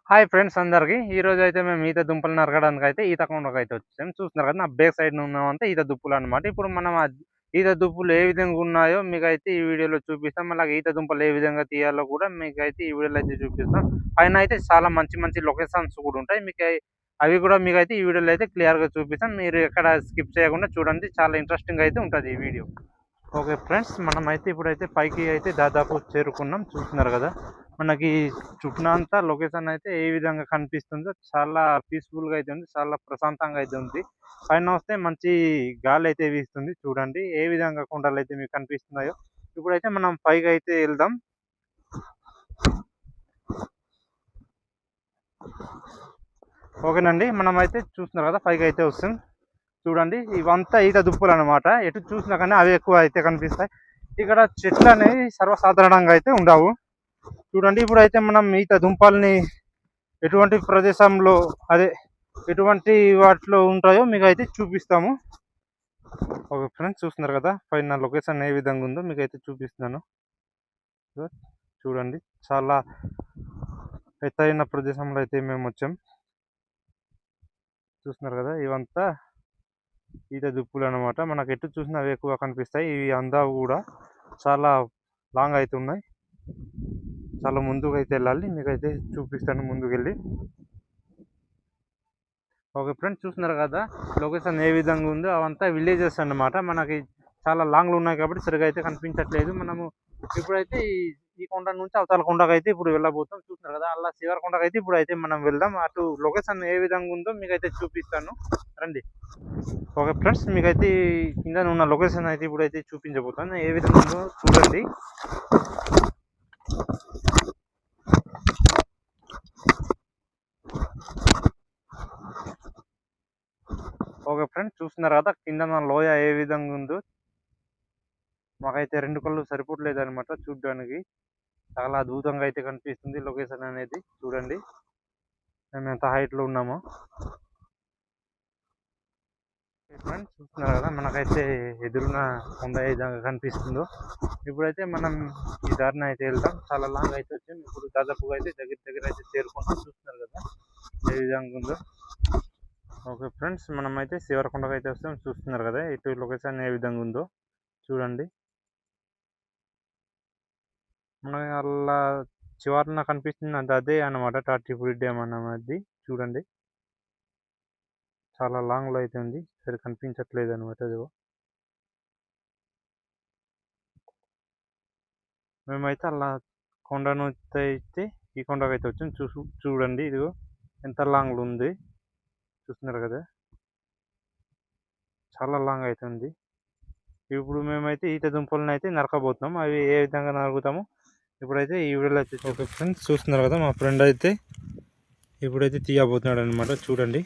Hi friends అందరికి. ఈరోజు అయితే మేము ఈత దుంపలు నరకడానికి అయితే ఈత కొండకు అయితే వచ్చాము. చూస్తున్నారు కదా, నా బ్యాక్ సైడ్ ఉన్నామంటే ఈత దుప్పులు అనమాట. ఇప్పుడు మనం ఆ ఈత దుప్పులు ఏ విధంగా ఉన్నాయో మీకైతే ఈ వీడియోలో చూపిస్తాం. అలాగే ఈత దుంపలు ఏ విధంగా తీయాలో కూడా మీకైతే ఈ వీడియోలో అయితే చూపిస్తాం. పైన అయితే చాలా మంచి మంచి లొకేషన్స్ కూడా ఉంటాయి. మీకు అవి కూడా మీకైతే ఈ వీడియోలో అయితే క్లియర్గా చూపిస్తాం. మీరు ఎక్కడ స్కిప్ చేయకుండా చూడండి, చాలా ఇంట్రెస్టింగ్ అయితే ఉంటుంది ఈ వీడియో. ఓకే ఫ్రెండ్స్, మనమైతే ఇప్పుడైతే పైకి అయితే దాదాపు చేరుకున్నాం. చూస్తున్నారు కదా, మనకి చుట్టూనంతా లొకేషన్ అయితే ఏ విధంగా కనిపిస్తుందో చాలా పీస్ఫుల్గా అయితే ఉంది, చాలా ప్రశాంతంగా అయితే ఉంది. పైన వస్తే మంచి గాలి అయితే వీస్తుంది. చూడండి ఏ విధంగా కొండలు అయితే మీకు కనిపిస్తున్నాయో. ఇప్పుడైతే మనం పైకి అయితే వెళ్దాం. ఓకేనండి, మనం అయితే చూస్తున్నారు కదా, పైకి అయితే వస్తుంది. చూడండి, ఇవంతా ఈత దుప్పులు అనమాట. ఎటు చూసినా కానీ అవి ఎక్కువ అయితే కనిపిస్తాయి. ఇక్కడ చెట్లు అనేవి సర్వసాధారణంగా అయితే ఉండవు. చూడండి, ఇప్పుడైతే మనం ఈత దుంపల్ని ఎటువంటి ప్రదేశంలో, అదే ఎటువంటి వాటిలో ఉంటాయో మీకు అయితే చూపిస్తాము. ఓకే ఫ్రెండ్స్, చూస్తున్నారు కదా పైన లొకేషన్ ఏ విధంగా ఉందో మీకు అయితే చూపిస్తున్నాను. చూడండి, చాలా ఎత్తైన ప్రదేశంలో అయితే మేము వచ్చాం. చూస్తున్నారు కదా, ఇవంతా ఈత దుప్పులు అనమాట. మనకు ఎటు చూసినా అవి ఎక్కువ కనిపిస్తాయి. ఇవి అందా కూడా చాలా లాంగ్ అయితే ఉన్నాయి. చాలా ముందుకు అయితే వెళ్ళాలి, మీకైతే చూపిస్తాను ముందుకు వెళ్ళి. ఓకే ఫ్రెండ్స్, చూస్తున్నారు కదా లొకేషన్ ఏ విధంగా ఉందో. అవంతా విలేజెస్ అన్నమాట. మనకి చాలా లాంగ్లో ఉన్నాయి కాబట్టి సరిగా అయితే కనిపించట్లేదు. మనము ఇప్పుడైతే ఈ కొండ నుంచి అవతల కొండకు అయితే ఇప్పుడు వెళ్ళబోతాం. చూస్తున్నారు కదా, అలా శివర కొండకు అయితే ఇప్పుడు అయితే మనం వెళ్దాం. అటు లొకేషన్ ఏ విధంగా ఉందో మీకైతే చూపిస్తాను, రండి. ఓకే ఫ్రెండ్స్, మీకైతే కింద ఉన్న లొకేషన్ అయితే ఇప్పుడైతే చూపించబోతాను. ఏ విధంగా ఉందో చూడండి. ఓకే ఫ్రెండ్స్, చూస్తున్నారు కదా కింద లోయ ఏ విధంగా ఉందో. మాకైతే రెండు కళ్ళు సరిపోవట్లేదు అనమాట చూడడానికి. చాలా అద్భుతంగా అయితే కనిపిస్తుంది లొకేషన్ అనేది. చూడండి మేము ఎంత హైట్లో ఉన్నామో. ఫ్రెండ్స్, చూస్తున్నారు కదా, మనకైతే ఎదురున కొండ ఏ విధంగా కనిపిస్తుందో. ఇప్పుడైతే మనం ఈ దారిని అయితే వెళ్దాం. చాలా లాంగ్ అయితే వచ్చాం. ఇప్పుడు దాదాపుగా అయితే దగ్గర అయితే చేరుకుంటాం. చూస్తున్నారు కదా ఏ విధంగా ఉందో. ఓకే ఫ్రెండ్స్, మనం అయితే శివరకొండకు అయితే వస్తాం. చూస్తున్నారు కదా ఇటు లొకేషన్ ఏ విధంగా ఉందో చూడండి. మనకి అలా చివరన కనిపిస్తుంది అది అదే అనమాట, టాటిపూడి డ్యామ్ అన్నది. చూడండి, చాలా లాంగ్లో అయితే ఉంది, సరే కనిపించట్లేదు అనమాట. అదిగో మేమైతే అలా కొండ నుంచి అయితే ఈ కొండకు అయితే వచ్చాం. చూడండి, ఇదిగో ఎంత లాంగ్లో ఉంది. చూస్తున్నారు కదా, చాలా లాంగ్ అయితే ఉంది. ఇప్పుడు మేమైతే ఈత దుంపలను అయితే నరకబోతున్నాం. అవి ఏ విధంగా నరుకుతాము ఇప్పుడైతే ఈ వీడియోలో అయితే. ఓకే ఫ్రెండ్స్, చూస్తున్నారు కదా, మా ఫ్రెండ్ అయితే ఇప్పుడైతే తీయబోతున్నాడు అనమాట. చూడండి,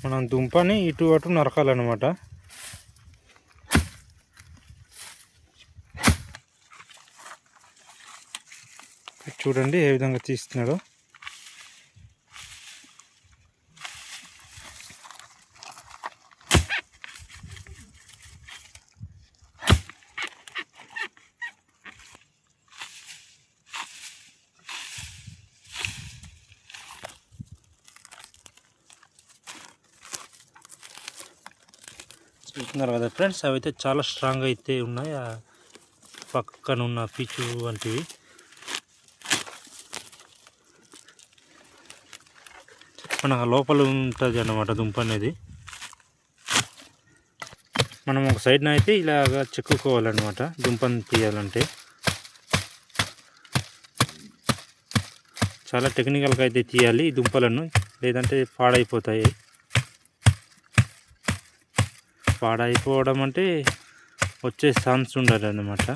మనం దుంపని ఇటు అటు నరకాలన్నమాట. చూడండి ఏ విధంగా తీస్తున్నాడో. చూస్తున్నారు కదా ఫ్రెండ్స్, అవి అయితే చాలా స్ట్రాంగ్ అయితే ఉన్నాయి. ఆ పక్కన ఉన్న పిచ్చు వంటివి. మనకు లోపల ఉంటుంది అన్నమాట దుంప అనేది. మనం ఒక సైడ్న అయితే ఇలాగా చెక్కుకోవాలన్నమాట దుంపను తీయాలంటే. చాలా టెక్నికల్గా అయితే తీయాలి ఈ దుంపలను, లేదంటే పాడైపోతాయి. పాడైపోవడం అంటే వచ్చే ఛాన్స్ ఉండదు అన్నమాట.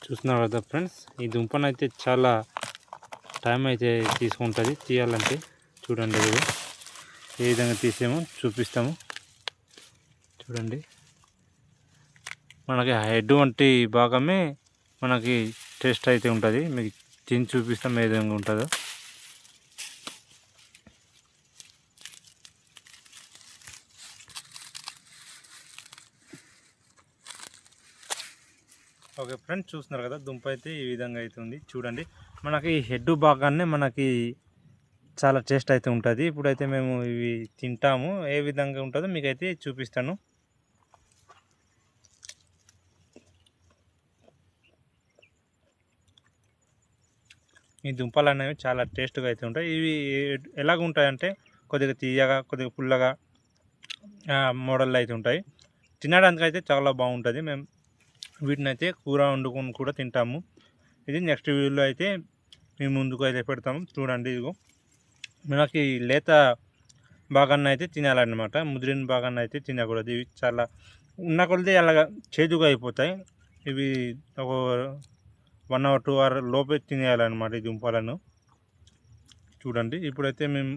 చూస్తున్నారు కదా ఫ్రెండ్స్, ఈ దుంపను అయితే చాలా టైం అయితే తీసుకుంటుంది తీయాలంటే. చూడండి, ఇది ఏ విధంగా తీసామో చూపిస్తాము. చూడండి, మనకి హెడ్ వంటి భాగమే మనకి టేస్ట్ అయితే ఉంటుంది. మీకు తిని చూపిస్తాం ఏ విధంగా ఉంటుందో. ఓకే ఫ్రెండ్స్, చూస్తున్నారు కదా దుంప అయితే ఈ విధంగా అవుతుంది. చూడండి, మనకి హెడ్ భాగాన్ని మనకి చాలా టేస్ట్ అయితే ఉంటుంది. ఇప్పుడైతే మేము ఇవి తింటాము, ఏ విధంగా ఉంటుందో మీకైతే చూపిస్తాను. ఈ దుంపలు అనేవి చాలా టేస్ట్గా అయితే ఉంటాయి. ఇవి ఎలాగ ఉంటాయంటే కొద్దిగా తీయగా, కొద్దిగా పుల్లగా మోడల్లో అయితే ఉంటాయి. తినడానికి అయితే చాలా బాగుంటుంది. మేము వీటిని అయితే కూర వండుకొని కూడా తింటాము. ఇది నెక్స్ట్ వీడియోలో అయితే మేము ముందుకు అయితే పెడతాము. చూడండి, ఇదిగో మనకి లేత భాగాన్ని అయితే తినాలన్నమాట, ముదిరిన భాగాన్ని అయితే తినకూడదు. ఇవి చాలా ఉన్న కొలది అలాగా చేదుగా అయిపోతాయి. ఇవి ఒక 1 అవర్ 2 అవర్ లోపే తినేయాలన్నమాట ఈ దుంపలను. చూడండి, ఇప్పుడైతే మేము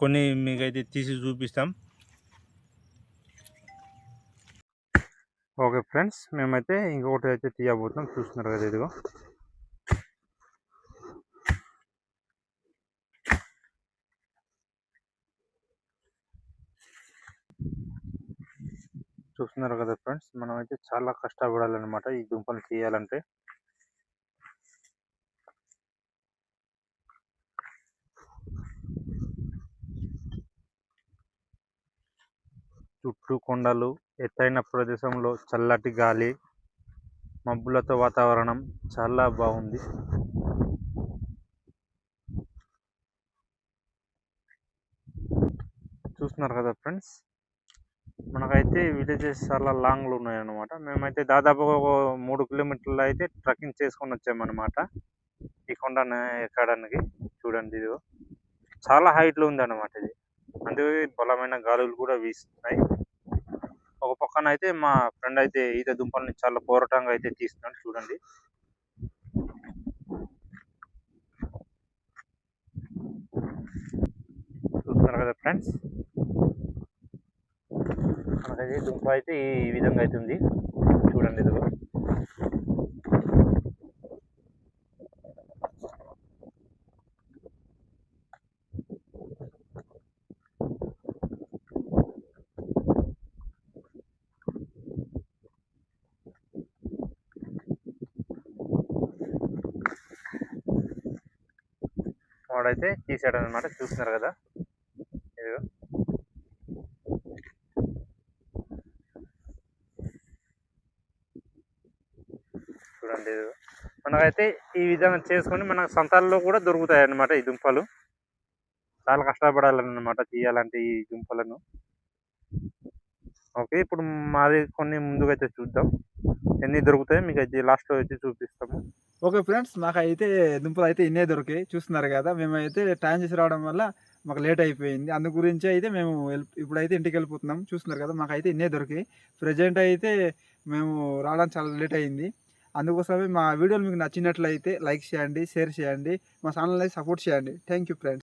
కొన్ని మీకైతే తీసి చూపిస్తాం. ఓకే ఫ్రెండ్స్, మేమైతే ఇంకొకటి అయితే తీయబోతున్నాం. చూస్తున్నారు కదా, ఇదిగో చూస్తున్నారు కదా ఫ్రెండ్స్, మనం అయితే చాలా కష్టపడాలన్నమాట ఈ దుంపలు తీయాలంటే. చుట్టూ కొండలు, ఎత్తైన ప్రదేశంలో చల్లటి గాలి, మబ్బులతో వాతావరణం చాలా బాగుంది. చూస్తున్నారు కదా ఫ్రెండ్స్, మనకైతే విలేజెస్ చాలా లాంగ్లో ఉన్నాయన్నమాట. మేమైతే దాదాపు ఒక 3 కిలోమీటర్లు అయితే ట్రెక్కింగ్ చేసుకొని వచ్చామన్నమాట ఈ కొండను ఎక్కడానికి. చూడండి, ఇది చాలా హైట్లో ఉంది అన్నమాట ఇది, అందుకే బలమైన గాలులు కూడా వీస్తున్నాయి. ఒక పక్కన అయితే మా ఫ్రెండ్ అయితే ఈత దుంపల్ని చాలా పోరాటంగా అయితే తీస్తున్నాడు. చూడండి, చూస్తున్నారు కదా ఫ్రెండ్స్, మనకైతే దుంప అయితే ఈ విధంగా అయితే ఉంది. చూడండి, ఇదిగో వాడైతే తీసాడు అనమాట. చూస్తున్నారు కదా, ఇదిగో చూడండి, ఇదిగో మనకైతే ఈ విధంగా చేసుకొని మన సంతాల్లో కూడా దొరుకుతాయి అన్నమాట ఈ దుంపలు. చాలా కష్టపడాలన్నమాట తీయాలంటే ఈ దుంపలను. ఓకే, ఇప్పుడు మాది కొన్ని ముందుగా అయితే చూద్దాం, ఎన్ని దొరుకుతాయో మీకు అయితే లాస్ట్లో అయితే చూపిస్తాము. ఓకే ఫ్రెండ్స్, మాకైతే దుంపలు అయితే ఇన్నే దొరికాయి. చూస్తున్నారు కదా, మేమైతే టైం చేసి రావడం వల్ల మాకు లేట్ అయిపోయింది. అందు గురించి అయితే మేము ఇప్పుడైతే ఇంటికి వెళ్ళిపోతున్నాం. చూస్తున్నారు కదా, మాకైతే ఇన్నే దొరికాయి. ప్రజెంట్ అయితే మేము రావడానికి చాలా లేట్ అయింది. అందుకోసమే మా వీడియోలు మీకు నచ్చినట్లయితే లైక్ చేయండి, షేర్ చేయండి, మా ఛానల్ని సపోర్ట్ చేయండి. Thank you friends.